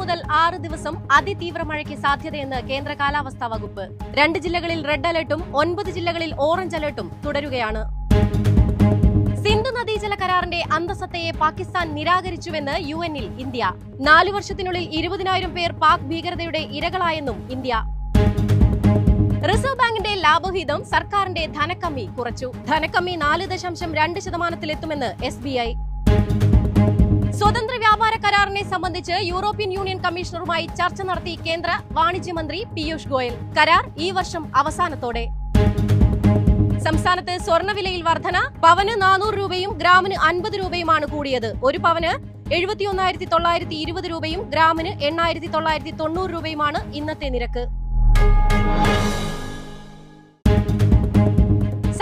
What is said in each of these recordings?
മുതൽ 6 ദിവസം അതിതീവ്ര മഴയ്ക്ക് സാധ്യതയെന്ന് കേന്ദ്ര കാലാവസ്ഥാ വകുപ്പ്. 2 ജില്ലകളിൽ റെഡ് അലർട്ടും 9 ജില്ലകളിൽ ഓറഞ്ച് അലർട്ടും തുടരുകയാണ്. സിന്ധു നദീജല കരാറിന്റെ അന്തസത്തയെ പാകിസ്ഥാൻ നിരാകരിച്ചുവെന്ന് UN-ൽ ഇന്ത്യ. 4 വർഷത്തിനുള്ളിൽ 20,000 പേർ പാക് ഭീകരതയുടെ ഇരകളായെന്നും ഇന്ത്യ. റിസർവ് ബാങ്കിന്റെ ലാഭവിഹിതം സർക്കാരിന്റെ ധനക്കമ്മി കുറച്ചു. ധനക്കമ്മി 4.2%-ലെത്തുമെന്ന് SBI. സ്വതന്ത്ര വ്യാപാര കരാറിനെ സംബന്ധിച്ച് യൂറോപ്യൻ യൂണിയൻ കമ്മീഷണറുമായി ചർച്ച നടത്തി കേന്ദ്ര വാണിജ്യമന്ത്രി പീയൂഷ് ഗോയൽ. കരാർ ഈ വർഷം അവസാനത്തോടെ. സംസ്ഥാനത്ത് സ്വർണ്ണവിലയിൽ വർധന. പവന് 400 രൂപയും ഗ്രാമിന് 50 രൂപയുമാണ് കൂടിയത്. ഒരു പവന് 71,920 രൂപയും ഗ്രാമിന് 8,990 രൂപയുമാണ് ഇന്നത്തെ നിരക്ക്.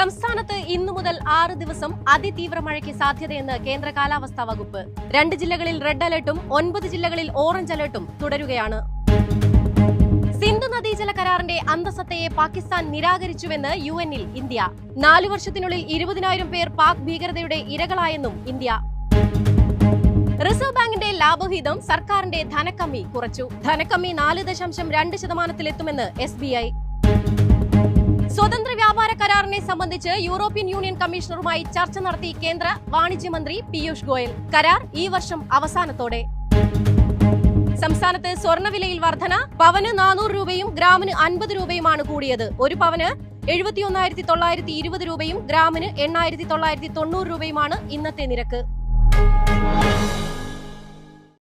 സംസ്ഥാനത്ത് ഇന്നു മുതൽ 6 ദിവസം അതിതീവ്ര മഴയ്ക്ക് സാധ്യതയെന്ന് കേന്ദ്ര കാലാവസ്ഥാ വകുപ്പ്. 2 ജില്ലകളിൽ റെഡ് അലർട്ടും 9 ജില്ലകളിൽ ഓറഞ്ച് അലർട്ടും തുടരുകയാണ്. സിന്ധു നദീജല കരാറിന്റെ അന്തസത്തയെ പാകിസ്ഥാൻ നിരാകരിച്ചുവെന്ന് UN-ൽ ഇന്ത്യ. 4 വർഷത്തിനുള്ളിൽ 20,000 പേർ പാക് ഭീകരതയുടെ ഇരകളായെന്നും ഇന്ത്യ. റിസർവ് ബാങ്കിന്റെ ലാഭവിഹിതം സർക്കാരിന്റെ ധനക്കമ്മി കുറച്ചു. ധനക്കമ്മി 4.2%-ലെത്തുമെന്ന് SBI. സ്വതന്ത്ര വ്യാപാര കരാറിനെ സംബന്ധിച്ച് യൂറോപ്യൻ യൂണിയൻ കമ്മീഷണറുമായി ചർച്ച നടത്തി കേന്ദ്ര വാണിജ്യമന്ത്രി പീയൂഷ് ഗോയൽ. കരാർ ഈ വർഷം അവസാനത്തോടെ. സംസ്ഥാനത്ത് സ്വർണ്ണവിലയിൽ വർധന. പവന് 400 രൂപയും ഗ്രാമിന് 50 രൂപയുമാണ് കൂടിയത്. ഒരു പവന് 71,920 രൂപയും ഗ്രാമിന് 8,990 രൂപയുമാണ് ഇന്നത്തെ നിരക്ക്.